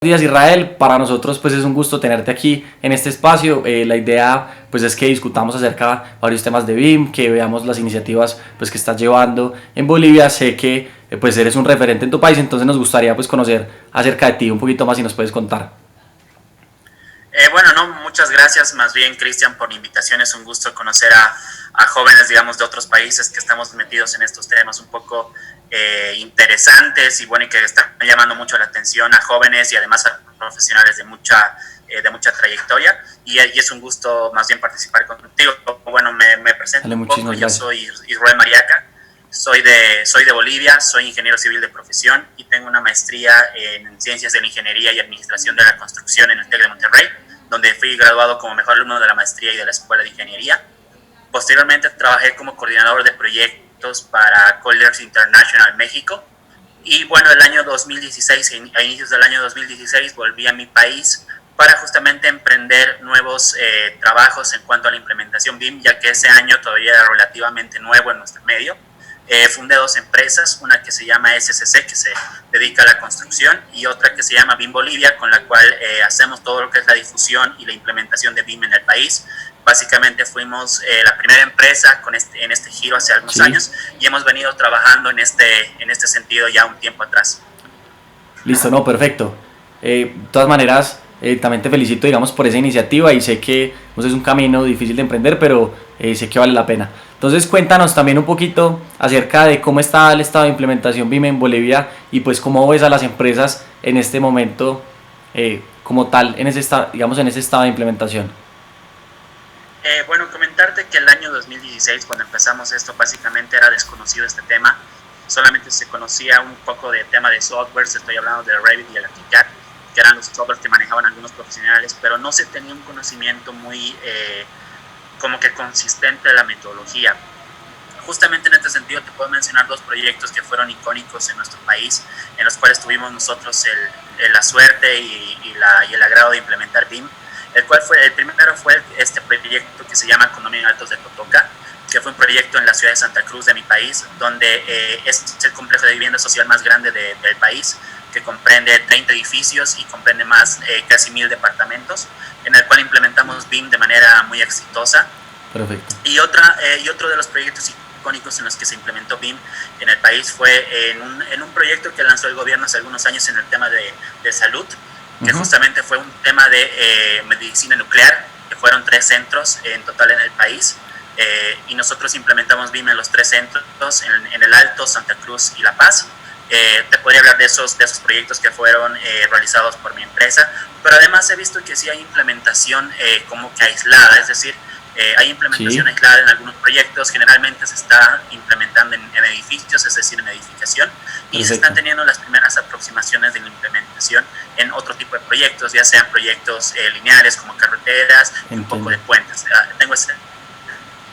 días, Israel. Para nosotros pues es un gusto tenerte aquí en este espacio. La idea pues es que discutamos acerca de varios temas de BIM, que veamos las iniciativas pues que estás llevando en Bolivia. Sé que pues eres un referente en tu país, entonces nos gustaría pues conocer acerca de ti un poquito más, si nos puedes contar. Bueno, no, muchas gracias más bien, Cristian, por la invitación. Es un gusto conocer a jóvenes, digamos, de otros países que estamos metidos en estos temas un poco interesantes y bueno, y que están llamando mucho la atención a jóvenes y además a profesionales de mucha trayectoria. Y es un gusto más bien participar contigo. Bueno, me presento Dale, un poco. muchísimas Yo gracias. soy Israel Mariaca. Soy de Bolivia, soy ingeniero civil de profesión y tengo una maestría en Ciencias de la Ingeniería y Administración de la Construcción en el TEC de Monterrey, donde fui graduado como mejor alumno de la maestría y de la Escuela de Ingeniería. Posteriormente trabajé como coordinador de proyectos para Colliers International México. Y bueno, el año 2016, a inicios del año 2016, volví a mi país para justamente emprender nuevos trabajos en cuanto a la implementación BIM, ya que ese año todavía era relativamente nuevo en nuestro medio. Fundé dos empresas, una que se llama SCC, que se dedica a la construcción, y otra que se llama BIM Bolivia, con la cual hacemos todo lo que es la difusión y la implementación de BIM en el país. Básicamente fuimos la primera empresa en este giro hace algunos Sí. años y hemos venido trabajando en este sentido ya un tiempo atrás. Listo, no, perfecto. De todas maneras, también te felicito, digamos, por esa iniciativa y sé que pues, es un camino difícil de emprender, pero sé que vale la pena. Entonces, cuéntanos también un poquito acerca de cómo está el estado de implementación BIM en Bolivia y pues cómo ves a las empresas en este momento como tal, en ese digamos, en ese estado de implementación. Bueno, comentarte que el año 2016, cuando empezamos esto, básicamente era desconocido este tema. Solamente se conocía un poco de tema de software, estoy hablando de Revit y el AutoCAD, que eran los softwares que manejaban algunos profesionales, pero no se tenía un conocimiento muy como que consistente de la metodología. Justamente en este sentido te puedo mencionar dos proyectos que fueron icónicos en nuestro país, en los cuales tuvimos nosotros la suerte y el agrado de implementar BIM. El primero fue este proyecto que se llama Condominio Altos de Totoca, que fue un proyecto en la ciudad de Santa Cruz de mi país, donde es el complejo de vivienda social más grande del país, que comprende 30 edificios y comprende casi 1000 departamentos, en el cual implementamos BIM de manera muy exitosa. Perfecto. Y otro de los proyectos icónicos en los que se implementó BIM en el país fue en un proyecto que lanzó el gobierno hace algunos años en el tema de salud, que justamente fue un tema de medicina nuclear, que fueron 3 centros en total en el país, y nosotros implementamos BIM en los 3 centros, en el Alto, Santa Cruz y La Paz. Te podría hablar de esos proyectos que fueron realizados por mi empresa, pero además he visto que sí hay implementación como que aislada, es decir, hay implementación Sí, aislada en algunos proyectos. Generalmente se está implementando en edificios, es decir, en edificación, y se están perfecto. teniendo las primeras aproximaciones de la implementación en otro tipo de proyectos, ya sean proyectos lineales como carreteras y un poco Entiendo. de puentes. Tengo ese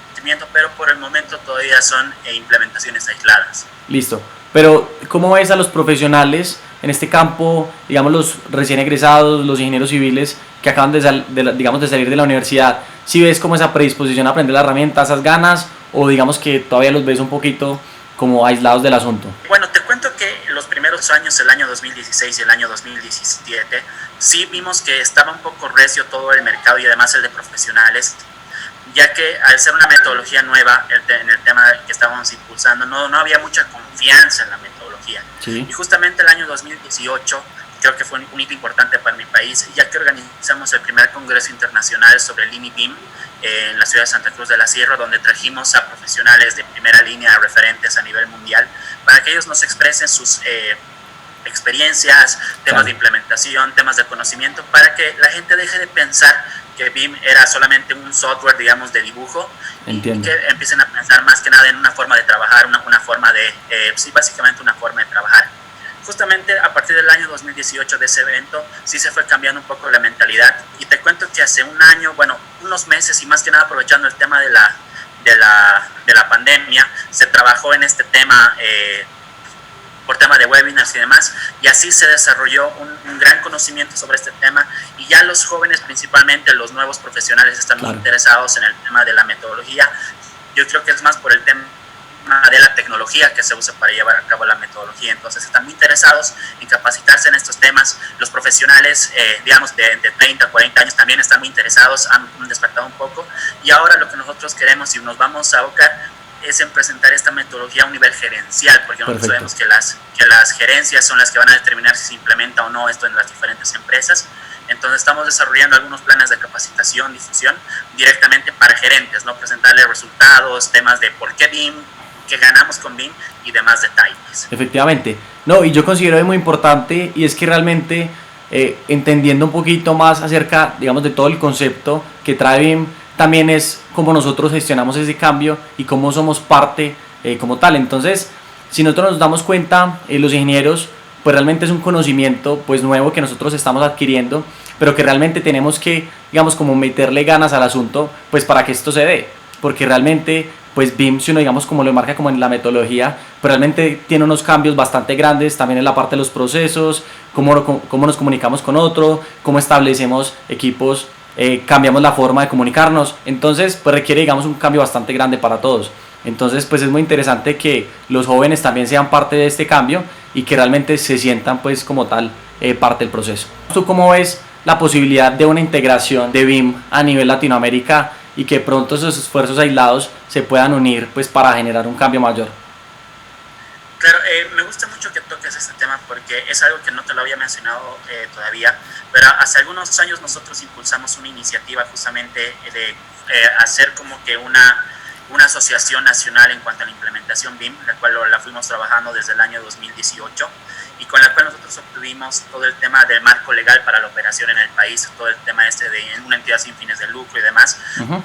sentimiento, pero por el momento todavía son implementaciones aisladas. Listo. Pero, ¿cómo ves a los profesionales en este campo, digamos, los recién egresados, los ingenieros civiles que acaban digamos, de salir de la universidad? ¿Si ves como esa predisposición a aprender la herramienta, esas ganas, o digamos que todavía los ves un poquito como aislados del asunto? Bueno, te cuento que los primeros años, el año 2016 y el año 2017, sí vimos que estaba un poco recio todo el mercado y además el de profesionales, ya que al ser una metodología nueva en el tema que estábamos impulsando, no había mucha confianza en la metodología. Sí, Y justamente el año 2018 creo que fue un hito importante para mi país, ya que organizamos el primer Congreso Internacional sobre Lean y BIM en la ciudad de Santa Cruz de la Sierra, donde trajimos a profesionales de primera línea, referentes a nivel mundial, para que ellos nos expresen sus experiencias, temas claro. de implementación, temas de conocimiento, para que la gente deje de pensar que BIM era solamente un software, digamos, de dibujo, y Entiendo. que empiecen a pensar más que nada en una forma de trabajar, una forma de, sí, básicamente una forma de trabajar. Justamente a partir del año 2018 de ese evento, sí se fue cambiando un poco la mentalidad, y te cuento que hace un año, bueno, unos meses, y más que nada aprovechando el tema de la pandemia, se trabajó en este tema por tema de webinars y demás, y así se desarrolló un gran conocimiento sobre este tema, y ya los jóvenes, principalmente los nuevos profesionales, están muy Claro. interesados en el tema de la metodología. Yo creo que es más por el tema de la tecnología que se usa para llevar a cabo la metodología. Entonces están muy interesados en capacitarse en estos temas. Los profesionales, digamos, de 30 a 40 años también están muy interesados, han despertado un poco. Y ahora lo que nosotros queremos y nos vamos a abocar es en presentar esta metodología a un nivel gerencial, porque nosotros sabemos que las gerencias son las que van a determinar si se implementa o no esto en las diferentes empresas. Entonces estamos desarrollando algunos planes de capacitación, difusión, directamente para gerentes, ¿no? Presentarles resultados, temas de por qué BIM, qué ganamos con BIM y demás detalles. Efectivamente. No, y yo considero muy importante, y es que realmente entendiendo un poquito más acerca, digamos, de todo el concepto que trae BIM, también es cómo nosotros gestionamos ese cambio y cómo somos parte como tal. Entonces, si nosotros nos damos cuenta, los ingenieros, pues realmente es un conocimiento pues nuevo que nosotros estamos adquiriendo, pero que realmente tenemos que, digamos, como meterle ganas al asunto, pues para que esto se dé, porque realmente pues BIM, si uno, digamos, como lo marca como en la metodología, pues realmente tiene unos cambios bastante grandes también en la parte de los procesos, cómo nos comunicamos con otro, cómo establecemos equipos, cambiamos la forma de comunicarnos. Entonces pues requiere, digamos, un cambio bastante grande para todos. Entonces pues es muy interesante que los jóvenes también sean parte de este cambio y que realmente se sientan pues como tal parte del proceso. ¿Tú cómo ves la posibilidad de una integración de BIM a nivel Latinoamérica y que pronto esos esfuerzos aislados se puedan unir pues para generar un cambio mayor? Claro, me gusta mucho que toques este tema porque es algo que no te lo había mencionado todavía, pero hace algunos años nosotros impulsamos una iniciativa justamente de hacer como que una asociación nacional en cuanto a la implementación BIM, la cual la fuimos trabajando desde el año 2018 y con la cual nosotros obtuvimos todo el tema del marco legal para la operación en el país, todo el tema de una entidad sin fines de lucro y demás.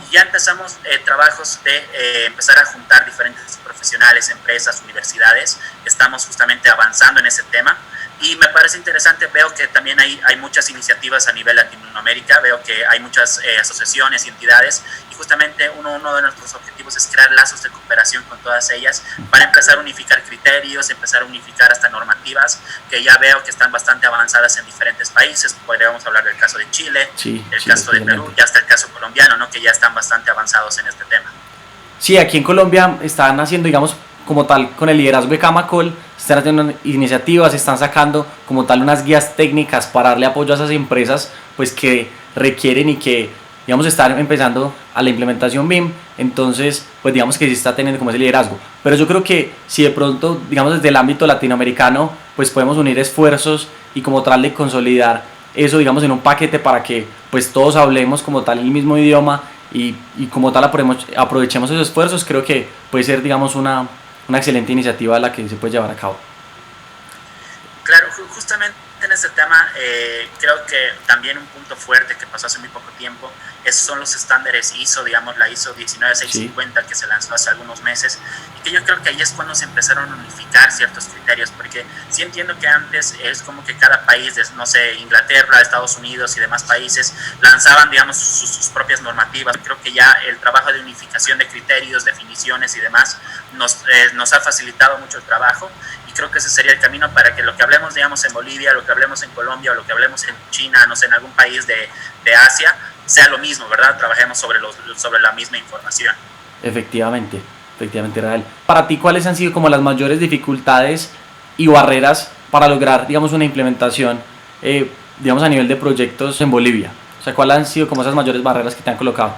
Y ya empezamos trabajos de empezar a juntar diferentes profesionales, empresas, universidades. Estamos justamente avanzando en ese tema. Y me parece interesante, veo que también hay muchas iniciativas a nivel Latinoamérica, veo que hay muchas asociaciones y entidades, y justamente uno de nuestros objetivos es crear lazos de cooperación con todas ellas para empezar a unificar criterios, empezar a unificar hasta normativas, que ya veo que están bastante avanzadas en diferentes países. Podríamos hablar del caso de Chile, el caso de Perú, y hasta el caso colombiano, ¿no? Que ya están bastante avanzados en este tema. Sí, aquí en Colombia están haciendo, digamos, como tal, con el liderazgo de Camacol, están haciendo iniciativas, están sacando como tal unas guías técnicas para darle apoyo a esas empresas pues que requieren y que, digamos, están empezando a la implementación BIM. Entonces pues digamos que sí está teniendo como ese liderazgo, pero yo creo que si de pronto, digamos, desde el ámbito latinoamericano pues podemos unir esfuerzos y como tal de consolidar eso, digamos, en un paquete para que pues todos hablemos como tal el mismo idioma y como tal aprovechemos esos esfuerzos, creo que puede ser, digamos, una excelente iniciativa la que se puede llevar a cabo. Claro, justamente en este tema creo que también un punto fuerte que pasó hace muy poco tiempo son los estándares ISO, digamos la ISO 19650 que se lanzó hace algunos meses, y que yo creo que ahí es cuando se empezaron a unificar ciertos criterios, porque sí entiendo que antes es como que cada país, no sé, Inglaterra, Estados Unidos y demás países lanzaban, digamos, sus propias normativas. Creo que ya el trabajo de unificación de criterios, definiciones y demás nos ha facilitado mucho el trabajo, y creo que ese sería el camino para que lo que hablemos, digamos, en Bolivia, lo que hablemos en Colombia o lo que hablemos en China, no sé, en algún país de Asia, sea lo mismo, ¿verdad? Trabajemos sobre la misma información. Efectivamente, Rael. Para ti, ¿cuáles han sido como las mayores dificultades y barreras para lograr, digamos, una implementación, digamos, a nivel de proyectos en Bolivia? O sea, ¿cuáles han sido como esas mayores barreras que te han colocado?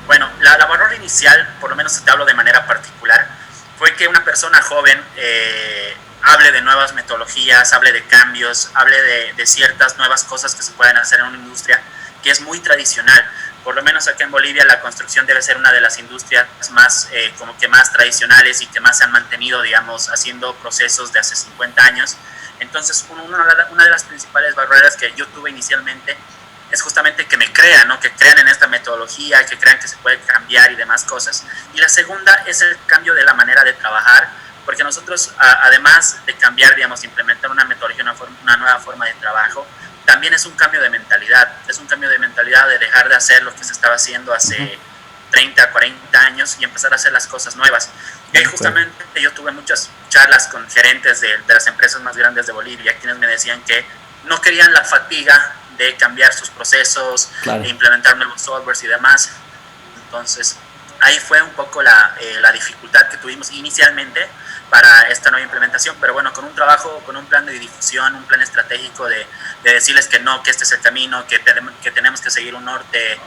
Bueno, la barrera inicial, por lo menos te hablo de manera particular, fue que una persona joven hable de nuevas metodologías, hable de cambios, hable de ciertas nuevas cosas que se pueden hacer en una industria que es muy tradicional. Por lo menos aquí en Bolivia la construcción debe ser una de las industrias más, como que más tradicionales y que más se han mantenido, digamos, haciendo procesos de hace 50 años. Entonces, una de las principales barreras que yo tuve inicialmente es justamente que me crean, ¿no? Que crean en esta metodología, que crean que se puede cambiar y demás cosas. Y la segunda es el cambio de la manera de trabajar, porque nosotros, además de cambiar, digamos, implementar una metodología, una nueva forma de trabajo, también es un cambio de mentalidad. Es un cambio de mentalidad de dejar de hacer lo que se estaba haciendo hace 30, 40 años y empezar a hacer las cosas nuevas. Y ahí justamente yo tuve muchas charlas con gerentes de las empresas más grandes de Bolivia, quienes me decían que no querían la fatiga de cambiar sus procesos, claro, e implementar nuevos softwares y demás. Entonces, ahí fue un poco la dificultad que tuvimos inicialmente para esta nueva implementación, pero bueno, con un trabajo, con un plan de difusión, un plan estratégico de decirles que no, que este es el camino, que tenemos que seguir un norte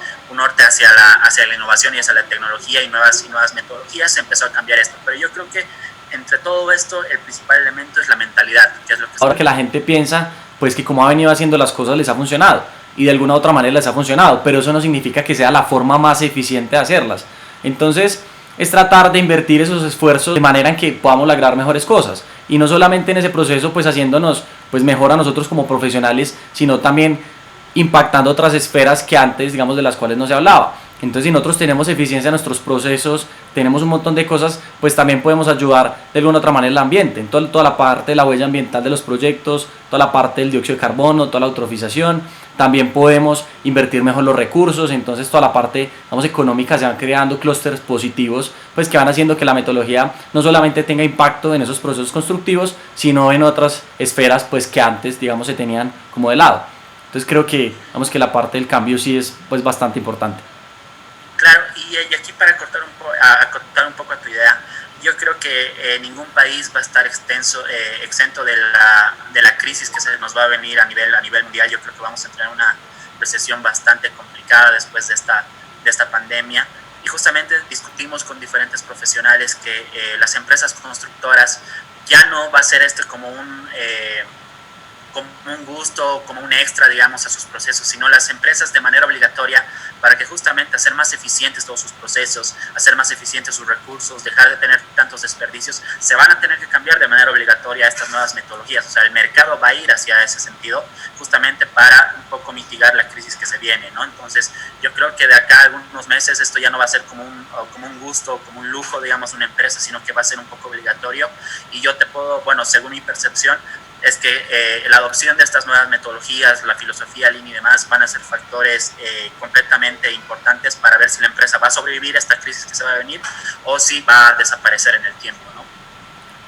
hacia la innovación y hacia la tecnología y nuevas metodologías, se empezó a cambiar esto. Pero yo creo que entre todo esto, el principal elemento es la mentalidad, que es lo que ahora que la gente piensa, pues que como ha venido haciendo las cosas les ha funcionado, y de alguna u otra manera les ha funcionado, pero eso no significa que sea la forma más eficiente de hacerlas. Entonces, es tratar de invertir esos esfuerzos de manera en que podamos lograr mejores cosas, y no solamente en ese proceso pues haciéndonos pues mejor a nosotros como profesionales, sino también impactando otras esferas que antes, digamos, de las cuales no se hablaba. Entonces, si nosotros tenemos eficiencia en nuestros procesos, tenemos un montón de cosas, pues también podemos ayudar de alguna otra manera al ambiente, en toda la parte de la huella ambiental de los proyectos, toda la parte del dióxido de carbono, toda la eutrofización. También podemos invertir mejor los recursos, entonces toda la parte, digamos, económica, se van creando clústeres positivos, pues que van haciendo que la metodología no solamente tenga impacto en esos procesos constructivos, sino en otras esferas, pues que antes, digamos, se tenían como de lado. Entonces creo que, digamos, que la parte del cambio sí es pues bastante importante. Claro, y aquí para acotar un poco a tu idea, yo creo que ningún país va a estar exento de la crisis que se nos va a venir a nivel mundial. Yo creo que vamos a entrar en una recesión bastante complicada después de esta pandemia. Y justamente discutimos con diferentes profesionales que las empresas constructoras ya no va a ser esto como un gusto, como un extra, digamos, a sus procesos, sino las empresas de manera obligatoria, para que justamente hacer más eficientes todos sus procesos, hacer más eficientes sus recursos, dejar de tener tantos desperdicios, se van a tener que cambiar de manera obligatoria a estas nuevas metodologías. O sea, el mercado va a ir hacia ese sentido, justamente para un poco mitigar la crisis que se viene, ¿no? Entonces, yo creo que de acá a algunos meses esto ya no va a ser como un gusto, como un lujo, digamos, una empresa, sino que va a ser un poco obligatorio. Y yo te puedo, bueno, según mi percepción, es que la adopción de estas nuevas metodologías, la filosofía Lean y demás, van a ser factores completamente importantes para ver si la empresa va a sobrevivir a esta crisis que se va a venir o si va a desaparecer en el tiempo, ¿no?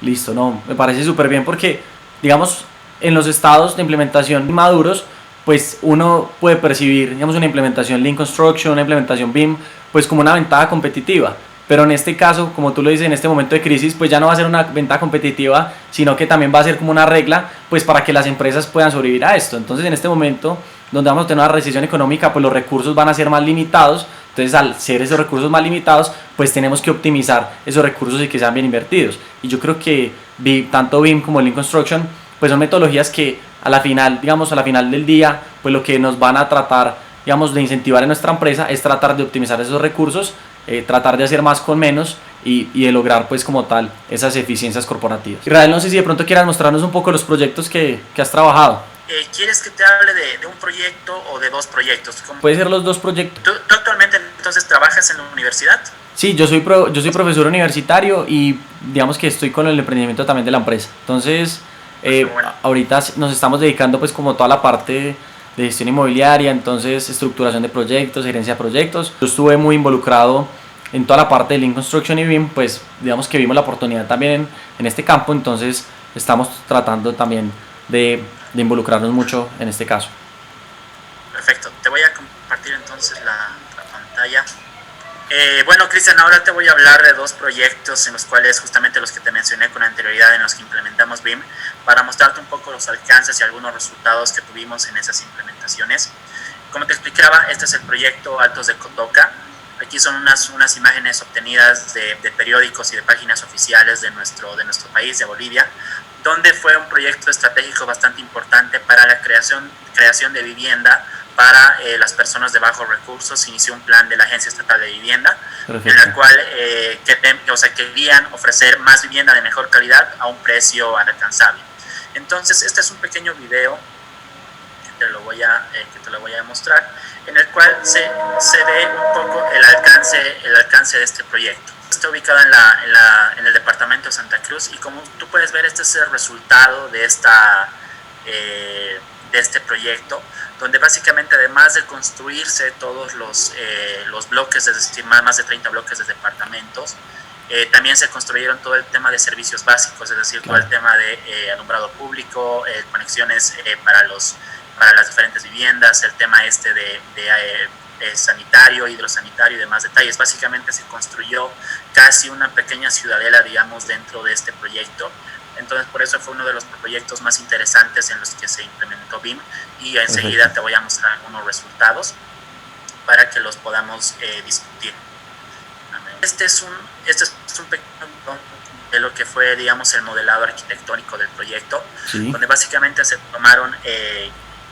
Listo, no, me parece súper bien porque, digamos, en los estados de implementación maduros, pues uno puede percibir, digamos, una implementación Lean Construction, una implementación BIM, pues como una ventaja competitiva. Pero en este caso, como tú lo dices, en este momento de crisis, pues ya no va a ser una ventaja competitiva, sino que también va a ser como una regla, pues para que las empresas puedan sobrevivir a esto. Entonces, en este momento, donde vamos a tener una recesión económica, pues los recursos van a ser más limitados. Entonces, al ser esos recursos más limitados, pues tenemos que optimizar esos recursos y que sean bien invertidos. Y yo creo que tanto BIM como Lean Construction, pues son metodologías que a la final, digamos, a la final del día, pues lo que nos van a tratar, digamos, de incentivar en nuestra empresa es tratar de optimizar esos recursos, tratar de hacer más con menos y de lograr pues como tal esas eficiencias corporativas. Israel, no sé si de pronto quieras mostrarnos un poco los proyectos que has trabajado. ¿Quieres que te hable de un proyecto o de dos proyectos? Puede ser los dos proyectos. ¿Tú actualmente entonces trabajas en la universidad? Sí, yo soy profesor universitario y digamos que estoy con el emprendimiento también de la empresa. Entonces, bueno, ahorita nos estamos dedicando pues como toda la parte de gestión inmobiliaria, entonces estructuración de proyectos, gerencia de proyectos. Yo estuve muy involucrado en toda la parte de Lean Construction y BIM, pues digamos que vimos la oportunidad también en este campo, entonces estamos tratando también de involucrarnos mucho en este caso. Perfecto, te voy a compartir entonces la pantalla. Bueno, Cristian, ahora te voy a hablar de dos proyectos en los cuales justamente los que te mencioné con anterioridad, en los que implementamos BIM, para mostrarte un poco los alcances y algunos resultados que tuvimos en esas implementaciones. Como te explicaba, este es el proyecto Altos de Cotoca. Aquí son unas imágenes obtenidas de periódicos y de páginas oficiales de nuestro país, de Bolivia, donde fue un proyecto estratégico bastante importante para la creación de vivienda para las personas de bajos recursos. Inició un plan de la Agencia Estatal de Vivienda. Perfecto. En la cual querían ofrecer más vivienda de mejor calidad a un precio alcanzable. Entonces, este es un pequeño video que te lo voy a mostrar, en el cual se ve un poco el alcance de este proyecto. Está ubicado en el departamento de Santa Cruz y como tú puedes ver, este es el resultado de este proyecto, donde básicamente además de construirse todos los bloques, es decir, más de 30 bloques de departamentos, también se construyeron todo el tema de servicios básicos, es decir, todo el tema de alumbrado público, conexiones para las diferentes viviendas, el tema sanitario, hidrosanitario y demás detalles. Básicamente se construyó casi una pequeña ciudadela, digamos, dentro de este proyecto. Entonces, por eso fue uno de los proyectos más interesantes en los que se implementó BIM, y enseguida te voy a mostrar algunos resultados para que los podamos discutir. Este es un pequeño de lo que fue, digamos, el modelado arquitectónico del proyecto, sí, donde básicamente se tomaron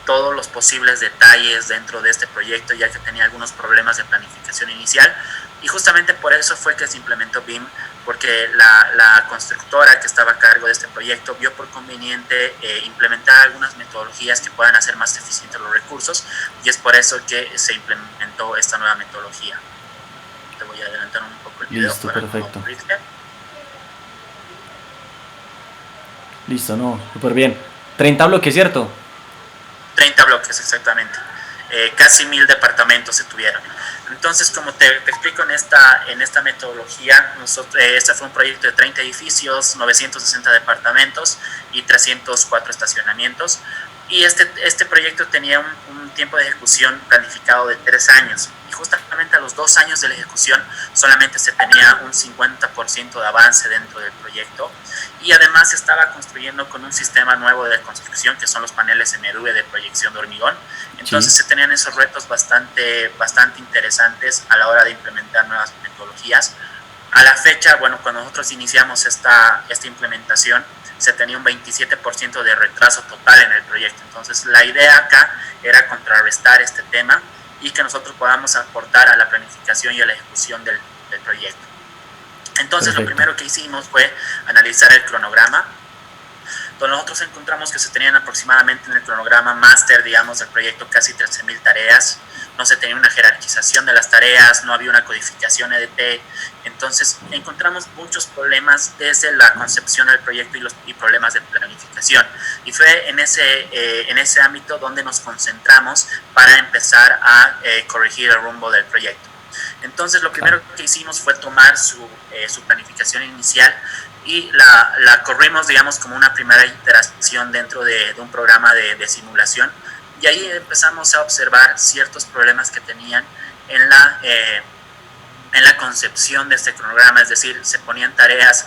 todos los posibles detalles dentro de este proyecto, ya que tenía algunos problemas de planificación inicial, y justamente por eso fue que se implementó BIM, porque la constructora que estaba a cargo de este proyecto vio por conveniente implementar algunas metodologías que puedan hacer más eficientes los recursos, y es por eso que se implementó esta nueva metodología. Te voy a adelantar un poco el video. Listo, perfecto. Listo, no, súper bien. 30 bloques, ¿cierto? 30 bloques, exactamente. Casi 1000 departamentos se tuvieron. Entonces, como te explico en esta metodología, este fue un proyecto de 30 edificios, 960 departamentos y 304 estacionamientos. Y este proyecto tenía un tiempo de ejecución planificado de 3 años. Y justamente a los 2 años de la ejecución solamente se tenía un 50% de avance dentro del proyecto. Y además se estaba construyendo con un sistema nuevo de construcción, que son los paneles MV de proyección de hormigón. Entonces sí, se tenían esos retos bastante interesantes a la hora de implementar nuevas metodologías. A la fecha, bueno, cuando nosotros iniciamos esta implementación, se tenía un 27% de retraso total en el proyecto. Entonces la idea acá era contrarrestar este tema y que nosotros podamos aportar a la planificación y a la ejecución del proyecto. Entonces, perfecto, lo primero que hicimos fue analizar el cronograma, donde nosotros encontramos que se tenían aproximadamente en el cronograma máster, digamos, del proyecto casi 13.000 tareas. No se tenía una jerarquización de las tareas, no había una codificación EDP. Entonces encontramos muchos problemas desde la concepción del proyecto y problemas de planificación. Y fue en ese ámbito donde nos concentramos para empezar a corregir el rumbo del proyecto. Entonces lo primero que hicimos fue tomar su planificación inicial y la corrimos, digamos, como una primera iteración dentro de un programa de simulación, y ahí empezamos a observar ciertos problemas que tenían en la concepción de este cronograma. Es decir, se ponían tareas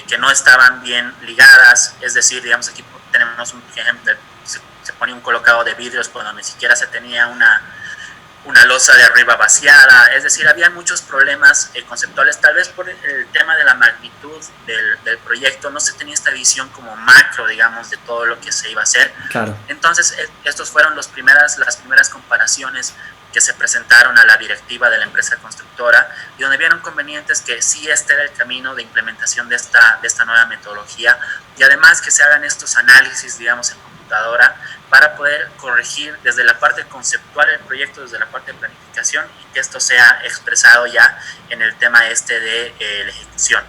que no estaban bien ligadas. Es decir, digamos, aquí tenemos un ejemplo, se ponía un colocado de vidrios cuando ni siquiera se tenía una losa de arriba vaciada. Es decir, había muchos problemas conceptuales. Tal vez por el tema de la magnitud del proyecto no se tenía esta visión como macro, digamos, de todo lo que se iba a hacer. Claro. Entonces estos fueron las primeras comparaciones que se presentaron a la directiva de la empresa constructora, y donde vieron convenientes que sí, este era el camino de implementación de esta nueva metodología, y además que se hagan estos análisis, digamos, en computadora, para poder corregir desde la parte conceptual del proyecto, desde la parte de planificación, y que esto sea expresado ya en el tema de la ejecución.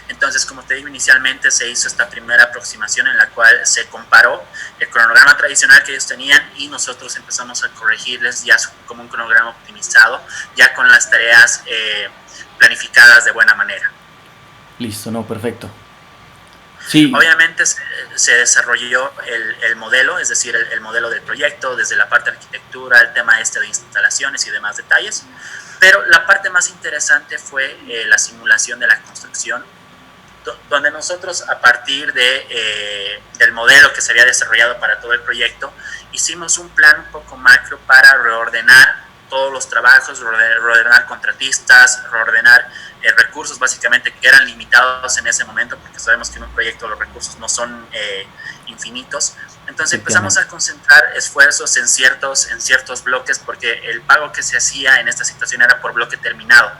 Entonces, como te digo, inicialmente se hizo esta primera aproximación en la cual se comparó el cronograma tradicional que ellos tenían, y nosotros empezamos a corregirles ya como un cronograma optimizado, ya con las tareas planificadas de buena manera. Listo, no, perfecto. Sí. Obviamente se desarrolló el modelo, es decir, el modelo del proyecto, desde la parte de arquitectura, el tema de instalaciones y demás detalles, pero la parte más interesante fue la simulación de la construcción, donde nosotros, a partir del modelo que se había desarrollado para todo el proyecto, hicimos un plan un poco macro para reordenar todos los trabajos, reordenar contratistas, reordenar recursos, básicamente, que eran limitados en ese momento, porque sabemos que en un proyecto los recursos no son infinitos. Entonces empezamos a concentrar esfuerzos en ciertos bloques, porque el pago que se hacía en esta situación era por bloque terminado.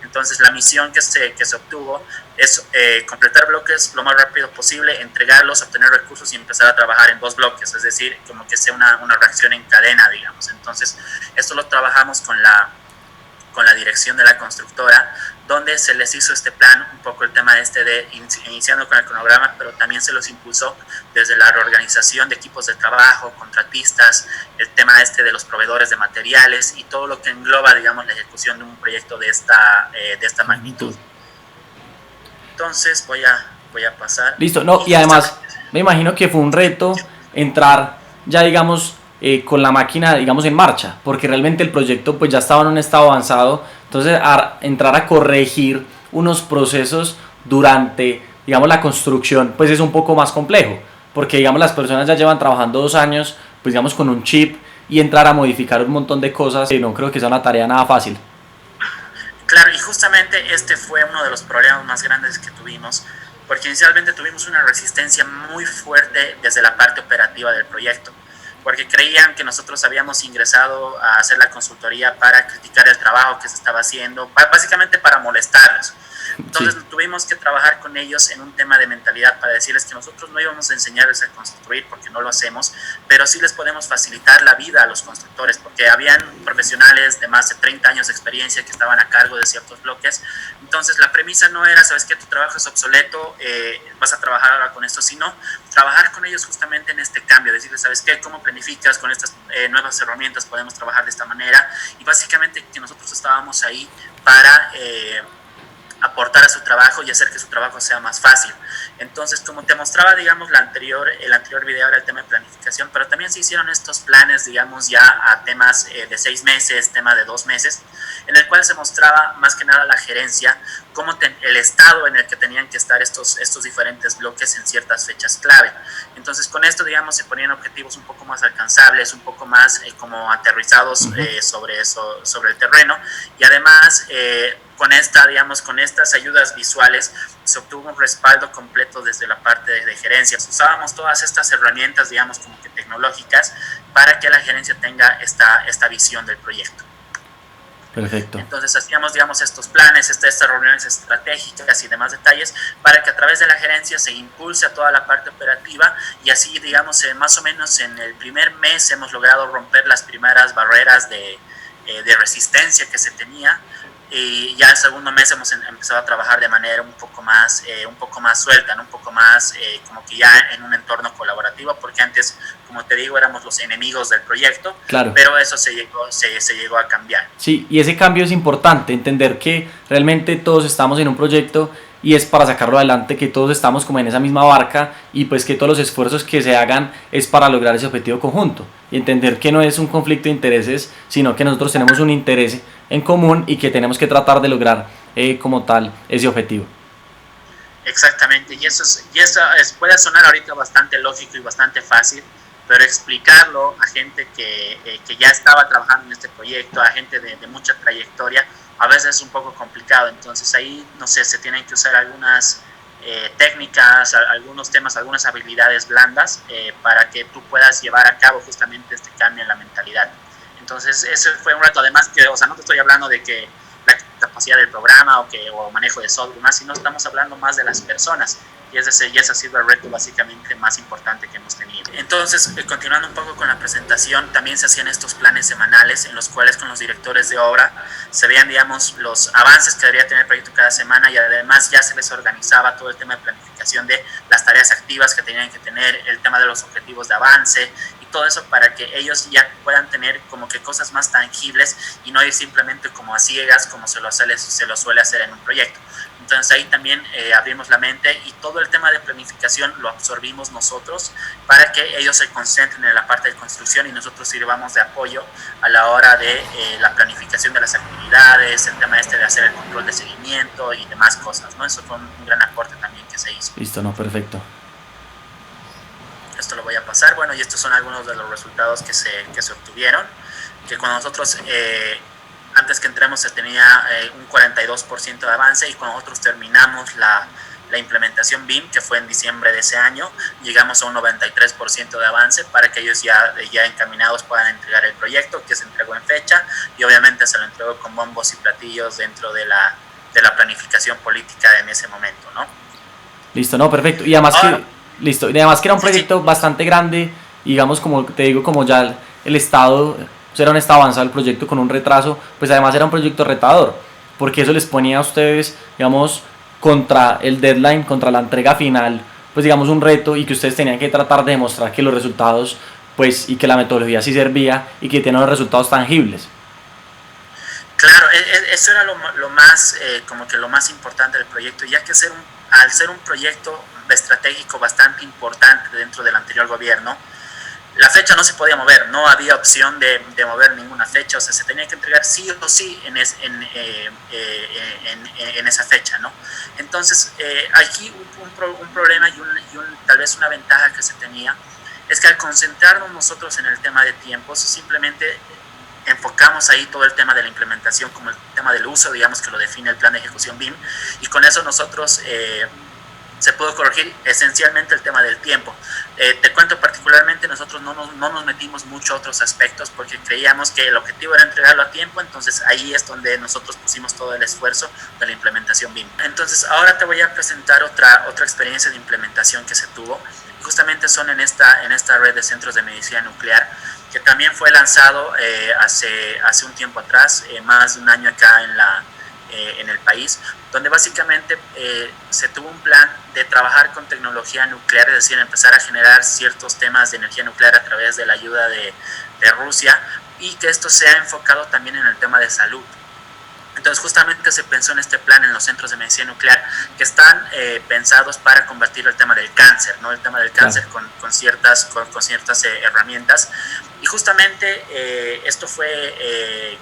Entonces la misión que se obtuvo es completar bloques lo más rápido posible, entregarlos, obtener recursos y empezar a trabajar en 2 bloques, es decir, como que sea una reacción en cadena, digamos. Entonces esto lo trabajamos con la dirección de la constructora, donde se les hizo este plan, un poco el tema de iniciando con el cronograma, pero también se los impulsó desde la reorganización de equipos de trabajo, contratistas, el tema de los proveedores de materiales y todo lo que engloba, digamos, la ejecución de un proyecto de esta magnitud. Entonces voy a pasar. Listo, no, y además me imagino que fue un reto entrar ya, digamos, con la máquina, digamos, en marcha, porque realmente el proyecto pues ya estaba en un estado avanzado. Entonces entrar a corregir unos procesos durante, digamos, la construcción pues es un poco más complejo, porque digamos las personas ya llevan trabajando 2 años pues digamos con un chip, y entrar a modificar un montón de cosas no creo que sea una tarea nada fácil. Claro, y justamente este fue uno de los problemas más grandes que tuvimos, porque inicialmente tuvimos una resistencia muy fuerte desde la parte operativa del proyecto, porque creían que nosotros habíamos ingresado a hacer la consultoría para criticar el trabajo que se estaba haciendo, básicamente para molestarlos. Entonces sí, tuvimos que trabajar con ellos en un tema de mentalidad para decirles que nosotros no íbamos a enseñarles a construir porque no lo hacemos, pero sí les podemos facilitar la vida a los constructores, porque habían profesionales de más de 30 años de experiencia que estaban a cargo de ciertos bloques. Entonces la premisa no era, sabes que tu trabajo es obsoleto, vas a trabajar ahora con esto, sino trabajar con ellos justamente en este cambio, decirles, sabes qué, cómo planificas con estas nuevas herramientas, podemos trabajar de esta manera, y básicamente que nosotros estábamos ahí para aportar a su trabajo y hacer que su trabajo sea más fácil. Entonces, como te mostraba, digamos, el anterior video era el tema de planificación, pero también se hicieron estos planes, digamos, ya a temas de 6 meses, tema de 2 meses, en el cual se mostraba más que nada la gerencia, cómo el estado en el que tenían que estar estos diferentes bloques en ciertas fechas clave. Entonces, con esto, digamos, se ponían objetivos un poco más alcanzables, un poco más como aterrizados sobre el terreno, y además con estas ayudas visuales se obtuvo un respaldo completo desde la parte de gerencia. Usábamos todas estas herramientas, digamos, como que tecnológicas, para que la gerencia tenga esta visión del proyecto. Perfecto. Entonces hacíamos, digamos, estos planes, estas reuniones estratégicas y demás detalles para que a través de la gerencia se impulse a toda la parte operativa, y así, digamos, más o menos en el primer mes hemos logrado romper las primeras barreras de resistencia que se tenía, y ya el segundo mes hemos empezado a trabajar de manera un poco más suelta, ¿no? Un poco más como que ya en un entorno colaborativo, porque antes, como te digo, éramos los enemigos del proyecto, claro, pero eso se llegó a cambiar. Sí, y ese cambio es importante, entender que realmente todos estamos en un proyecto y es para sacarlo adelante, que todos estamos como en esa misma barca, y pues que todos los esfuerzos que se hagan es para lograr ese objetivo conjunto, y entender que no es un conflicto de intereses, sino que nosotros tenemos un interés en común y que tenemos que tratar de lograr como tal ese objetivo. Exactamente, y eso puede sonar ahorita bastante lógico y bastante fácil, pero explicarlo a gente que ya estaba trabajando en este proyecto, a gente de mucha trayectoria, a veces es un poco complicado. Entonces ahí, no sé, se tienen que usar algunas técnicas, algunos temas, algunas habilidades blandas para que tú puedas llevar a cabo justamente este cambio en la mentalidad. Entonces ese fue un reto, además que, o sea, no te estoy hablando de que la capacidad del programa o manejo de software, más, sino estamos hablando más de las personas, y ese ha sido el reto básicamente más importante que hemos tenido. Entonces, continuando un poco con la presentación, también se hacían estos planes semanales en los cuales con los directores de obra se veían, digamos, los avances que debería tener el proyecto cada semana, y además ya se les organizaba todo el tema de planificación de las tareas activas que tenían que tener, el tema de los objetivos de avance y todo eso, para que ellos ya puedan tener como que cosas más tangibles y no ir simplemente como a ciegas como se lo suele hacer en un proyecto. Entonces ahí también abrimos la mente, y todo el tema de planificación lo absorbimos nosotros para que ellos se concentren en la parte de construcción y nosotros sirvamos de apoyo a la hora de la planificación de las actividades, el tema de hacer el control de seguimiento y demás cosas, ¿no? Eso fue un gran aporte también que se hizo. Listo, no, perfecto. Esto lo voy a pasar, bueno, y estos son algunos de los resultados que se obtuvieron, que con nosotros antes que entremos se tenía un 42% de avance, y cuando nosotros terminamos la implementación BIM, que fue en diciembre de ese año, llegamos a un 93% de avance para que ellos ya encaminados puedan entregar el proyecto, que se entregó en fecha, y obviamente se lo entregó con bombos y platillos dentro de la planificación política en ese momento, ¿no? Listo, no, perfecto. Y además listo, y además que era un proyecto bastante grande, digamos, como te digo, como ya el Estado, pues era un estado avanzado el proyecto con un retraso, pues además era un proyecto retador, porque eso les ponía a ustedes, digamos, contra el deadline, contra la entrega final, pues digamos un reto, y que ustedes tenían que tratar de demostrar que los resultados, pues, y que la metodología sí servía y que tienen los resultados tangibles. Claro, eso era lo más, como que lo más importante del proyecto, ya que al ser un proyecto estratégico bastante importante dentro del anterior gobierno, la fecha no se podía mover, no había opción de mover ninguna fecha, o sea, se tenía que entregar sí o sí en esa fecha, ¿no? Entonces, aquí un problema tal vez una ventaja que se tenía es que al concentrarnos nosotros en el tema de tiempos, simplemente enfocamos ahí todo el tema de la implementación como el tema del uso, digamos que lo define el plan de ejecución BIM, y con eso nosotros se pudo corregir esencialmente el tema del tiempo. Te cuento particularmente, nosotros no nos metimos mucho a otros aspectos porque creíamos que el objetivo era entregarlo a tiempo, entonces ahí es donde nosotros pusimos todo el esfuerzo de la implementación BIM. Entonces ahora te voy a presentar otra experiencia de implementación que se tuvo, justamente son en esta red de centros de medicina nuclear, que también fue lanzado hace un tiempo atrás, más de un año acá en el país, donde básicamente se tuvo un plan de trabajar con tecnología nuclear, es decir, empezar a generar ciertos temas de energía nuclear a través de la ayuda de Rusia, y que esto sea enfocado también en el tema de salud. Entonces justamente se pensó en este plan en los centros de medicina nuclear que están pensados para combatir el tema del cáncer, ¿no? El tema del cáncer con ciertas herramientas. Y justamente esto fue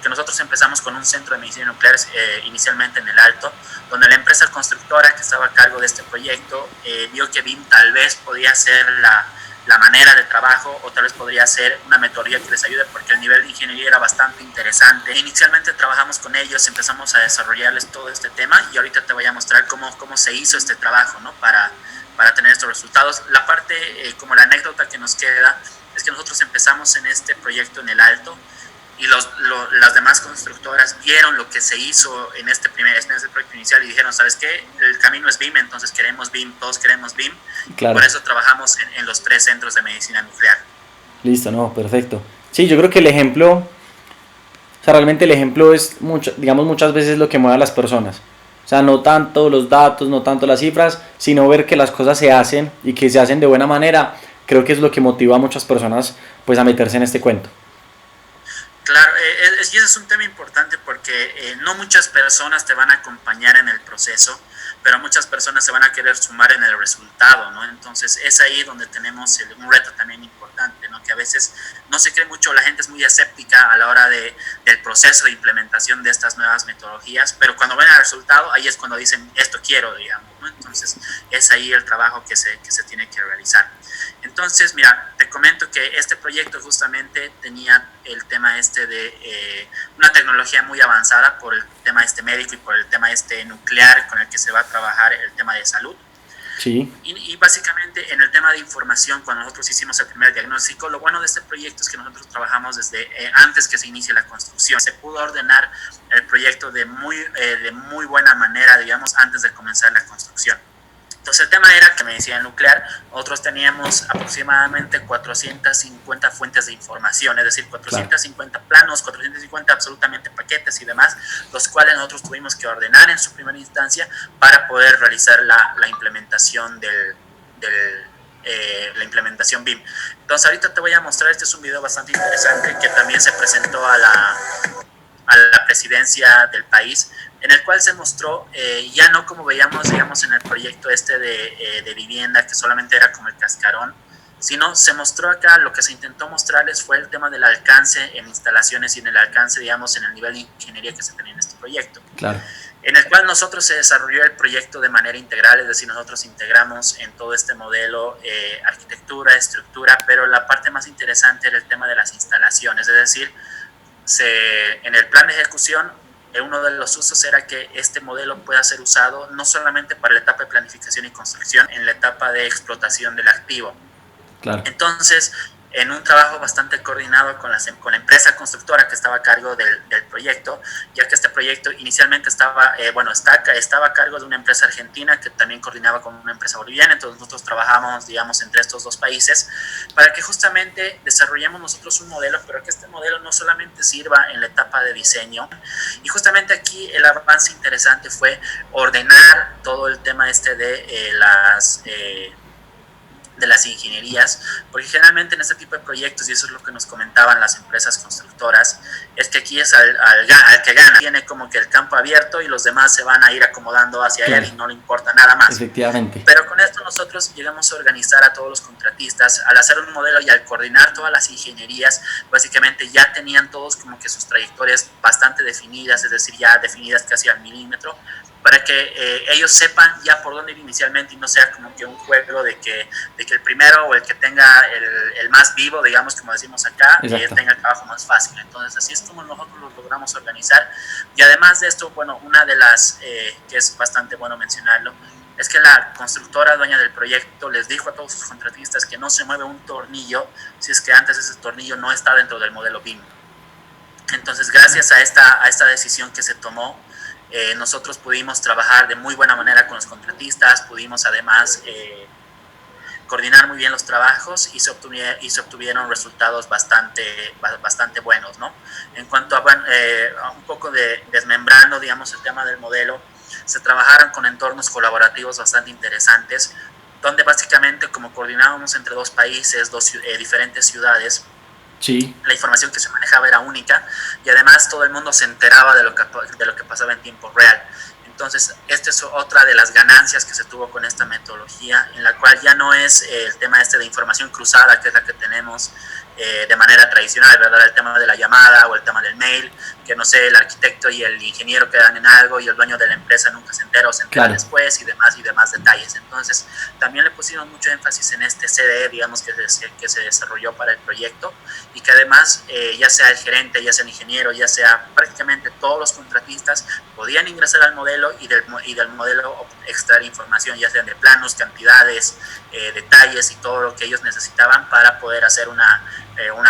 que nosotros empezamos con un centro de medicina nuclear inicialmente en el Alto, donde la empresa constructora que estaba a cargo de este proyecto vio que BIM tal vez podía ser la manera de trabajo, o tal vez podría ser una metodología que les ayude, porque el nivel de ingeniería era bastante interesante. Inicialmente trabajamos con ellos, empezamos a desarrollarles todo este tema, y ahorita te voy a mostrar cómo se hizo este trabajo, ¿no? para tener estos resultados. La parte, como la anécdota que nos queda, es que nosotros empezamos en este proyecto en el Alto, y las demás constructoras vieron lo que se hizo en este proyecto inicial y dijeron, ¿sabes qué? El camino es BIM, entonces queremos BIM, todos queremos BIM. Claro. Por eso trabajamos en los 3 centros de medicina nuclear. Listo, no, perfecto. Sí, yo creo que el ejemplo, o sea, realmente el ejemplo es, muchas veces lo que mueve a las personas. O sea, no tanto los datos, no tanto las cifras, sino ver que las cosas se hacen y que se hacen de buena manera. Creo que es lo que motiva a muchas personas pues a meterse en este cuento. Claro, y ese es un tema importante porque no muchas personas te van a acompañar en el proceso, pero muchas personas se van a querer sumar en el resultado, ¿no? Entonces es ahí donde tenemos un reto también importante, ¿no? Que a veces no se cree mucho, la gente es muy escéptica a la hora del proceso de implementación de estas nuevas metodologías, pero cuando ven el resultado, ahí es cuando dicen, esto quiero, digamos, ¿no? Entonces es ahí el trabajo que se tiene que realizar. Entonces, mira, te comento que este proyecto justamente tenía el tema de una tecnología muy avanzada por el tema médico y por el tema nuclear con el que se va a trabajar el tema de salud. Sí. Y básicamente en el tema de información, cuando nosotros hicimos el primer diagnóstico, lo bueno de este proyecto es que nosotros trabajamos desde antes que se inicie la construcción. Se pudo ordenar el proyecto de muy buena manera, digamos, antes de comenzar la construcción. Entonces el tema era que medicina nuclear, nosotros teníamos aproximadamente 450 fuentes de información, es decir, 450 planos, 450 absolutamente paquetes y demás, los cuales nosotros tuvimos que ordenar en su primera instancia para poder realizar la implementación la implementación BIM. Entonces ahorita te voy a mostrar, este es un video bastante interesante que también se presentó a la presidencia del país, en el cual se mostró, ya no como veíamos, digamos, en el proyecto de vivienda, que solamente era como el cascarón, sino se mostró acá, lo que se intentó mostrarles fue el tema del alcance en instalaciones y en el alcance, digamos, en el nivel de ingeniería que se tenía en este proyecto. Claro. En el cual nosotros se desarrolló el proyecto de manera integral, es decir, nosotros integramos en todo este modelo arquitectura, estructura, pero la parte más interesante era el tema de las instalaciones, es decir, en el plan de ejecución, uno de los usos era que este modelo pueda ser usado no solamente para la etapa de planificación y construcción, en la etapa de explotación del activo. Claro. Entonces, en un trabajo bastante coordinado con la empresa constructora que estaba a cargo del proyecto, ya que este proyecto inicialmente estaba a cargo de una empresa argentina que también coordinaba con una empresa boliviana, entonces nosotros trabajamos, digamos, entre estos dos países para que justamente desarrollemos nosotros un modelo, pero que este modelo no solamente sirva en la etapa de diseño, y justamente aquí el avance interesante fue ordenar todo el tema de de las ingenierías, porque generalmente en este tipo de proyectos, y eso es lo que nos comentaban las empresas constructoras, es que aquí es al que gana, tiene como que el campo abierto y los demás se van a ir acomodando hacia él y no le importa nada más. Efectivamente. Pero con esto nosotros llegamos a organizar a todos los contratistas, al hacer un modelo y al coordinar todas las ingenierías, básicamente ya tenían todos como que sus trayectorias bastante definidas, es decir, ya definidas casi al milímetro, para que ellos sepan ya por dónde ir inicialmente y no sea como que un juego de que el primero o el que tenga el más vivo, digamos, como decimos acá, tenga el trabajo más fácil. Entonces así es como nosotros lo logramos organizar. Y además de esto, bueno, una de las que es bastante bueno mencionarlo, es que la constructora dueña del proyecto les dijo a todos sus contratistas que no se mueve un tornillo si es que antes ese tornillo no está dentro del modelo BIM. Entonces gracias a esta decisión que se tomó, nosotros pudimos trabajar de muy buena manera con los contratistas, pudimos además coordinar muy bien los trabajos y se obtuvieron resultados bastante buenos, ¿no? En cuanto a un poco desmembrando, digamos, el tema del modelo, se trabajaron con entornos colaborativos bastante interesantes, donde básicamente como coordinábamos entre dos países, diferentes ciudades, sí, la información que se manejaba era única y además todo el mundo se enteraba de lo que pasaba en tiempo real. Entonces, esta es otra de las ganancias que se tuvo con esta metodología, en la cual ya no es el tema de información cruzada, que es la que tenemos de manera tradicional, ¿verdad? El tema de la llamada o el tema del mail, que no sé, el arquitecto y el ingeniero quedan en algo y el dueño de la empresa nunca se entera o se entera después y demás detalles. Entonces, también le pusimos mucho énfasis en este CDE, digamos, que se desarrolló para el proyecto y que además, ya sea el gerente, ya sea el ingeniero, ya sea prácticamente todos los contratistas, podían ingresar al modelo y del modelo extraer información, ya sean de planos, cantidades, detalles y todo lo que ellos necesitaban para poder hacer una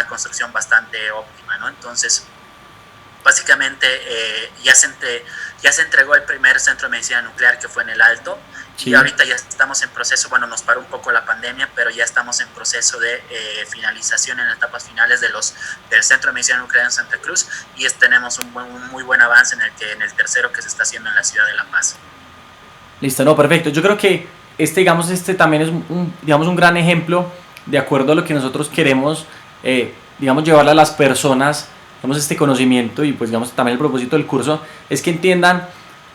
construcción bastante óptima, ¿no? Entonces, básicamente ya se entregó el primer centro de medicina nuclear, que fue en el Alto, sí. Y ahorita ya estamos en proceso, bueno, nos paró un poco la pandemia, pero ya estamos en proceso de finalización en etapas finales del centro de medicina nuclear en Santa Cruz y tenemos un muy buen avance en el tercero que se está haciendo en la ciudad de La Paz. Listo, no, perfecto. Yo creo que este también es un gran ejemplo de acuerdo a lo que nosotros queremos, llevarle a las personas, este conocimiento y pues también el propósito del curso es que entiendan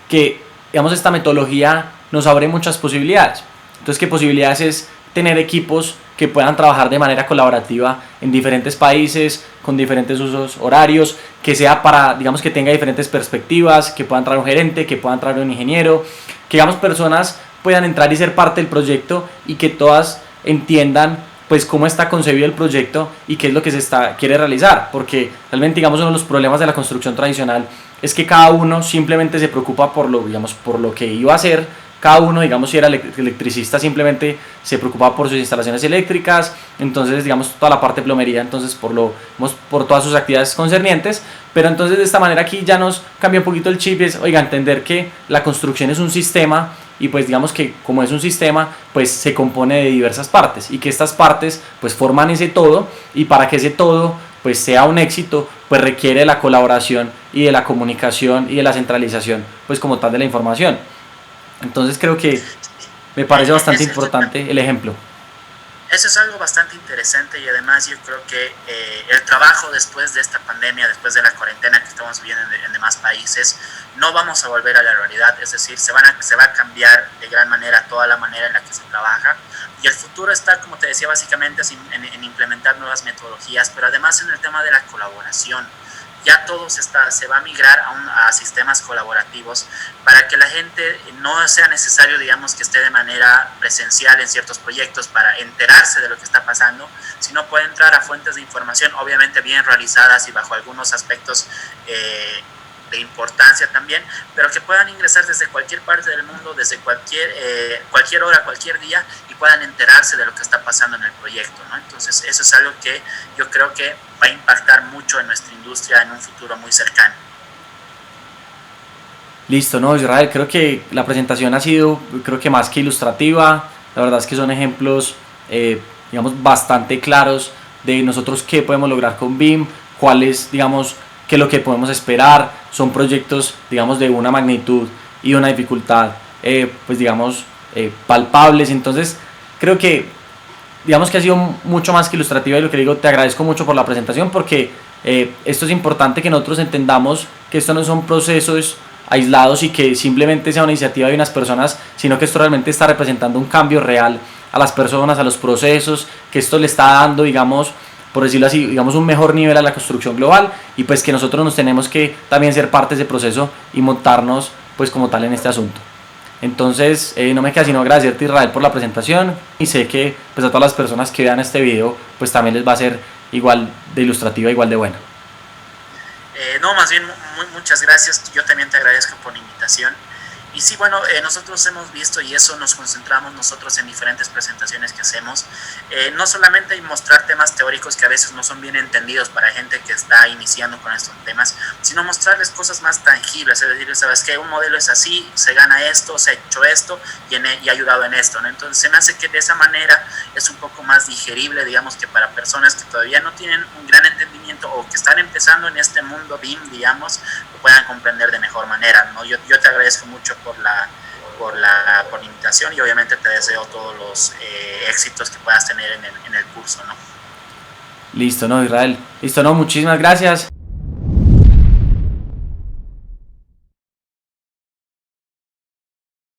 que esta metodología nos abre muchas posibilidades. Entonces, ¿qué posibilidades es tener equipos que puedan trabajar de manera colaborativa en diferentes países, con diferentes usos horarios, que sea para, que tenga diferentes perspectivas, que pueda entrar un gerente, que pueda entrar un ingeniero, que personas puedan entrar y ser parte del proyecto y que todas entiendan pues cómo está concebido el proyecto y qué es lo que quiere realizar, porque realmente uno de los problemas de la construcción tradicional es que cada uno simplemente se preocupa por lo que iba a hacer. Cada uno, si era electricista, simplemente se preocupaba por sus instalaciones eléctricas, entonces, toda la parte de plomería, entonces, por todas sus actividades concernientes, pero entonces de esta manera aquí ya nos cambia un poquito el chip, entender que la construcción es un sistema y pues que como es un sistema, pues se compone de diversas partes y que estas partes pues forman ese todo y para que ese todo pues sea un éxito, pues requiere de la colaboración y de la comunicación y de la centralización, pues como tal de la información. Entonces creo que me parece bastante importante el ejemplo. Eso es algo bastante interesante y además yo creo que el trabajo después de esta pandemia, después de la cuarentena que estamos viviendo en demás países, no vamos a volver a la realidad, es decir, se va a cambiar de gran manera toda la manera en la que se trabaja y el futuro está, como te decía, básicamente en implementar nuevas metodologías, pero además en el tema de la colaboración. Ya todo se va a migrar a sistemas colaborativos para que la gente no sea necesario, que esté de manera presencial en ciertos proyectos para enterarse de lo que está pasando, sino puede entrar a fuentes de información, obviamente bien realizadas y bajo algunos aspectos de importancia también, pero que puedan ingresar desde cualquier parte del mundo, desde cualquier hora, cualquier día, y puedan enterarse de lo que está pasando en el proyecto, ¿no? Entonces eso es algo que yo creo que va a impactar mucho en nuestra industria en un futuro muy cercano. Listo, no, Israel, creo que la presentación ha sido, más que ilustrativa. La verdad es que son ejemplos, bastante claros de nosotros qué podemos lograr con BIM, cuál es, qué es lo que podemos esperar. Son proyectos, de una magnitud y una dificultad, palpables. Entonces, creo que digamos que ha sido mucho más que ilustrativa y lo que digo, te agradezco mucho por la presentación porque esto es importante que nosotros entendamos que esto no son procesos aislados y que simplemente sea una iniciativa de unas personas, sino que esto realmente está representando un cambio real a las personas, a los procesos, que esto le está dando, digamos, por decirlo así, digamos un mejor nivel a la construcción global y pues que nosotros nos tenemos que también ser parte de ese proceso y montarnos pues como tal en este asunto. Entonces no me queda sino agradecerte, Israel, por la presentación y sé que pues a todas las personas que vean este video pues también les va a ser igual de ilustrativa, igual de buena. No, más bien muchas gracias, yo también te agradezco por la invitación. Y sí, bueno, nosotros hemos visto y eso nos concentramos nosotros en diferentes presentaciones que hacemos, no solamente en mostrar temas teóricos que a veces no son bien entendidos para gente que está iniciando con estos temas, sino mostrarles cosas más tangibles, es decir, sabes que un modelo es así, se gana esto, se ha hecho esto y ha ayudado en esto, ¿no? Entonces se me hace que de esa manera es un poco más digerible, digamos, que para personas que todavía no tienen un gran entendimiento o que están empezando en este mundo BIM, digamos, lo puedan comprender de mejor manera, ¿no? Yo te agradezco mucho por la invitación y obviamente te deseo todos los éxitos que puedas tener en el curso, ¿no? Listo, no, Israel. Listo, no, muchísimas gracias.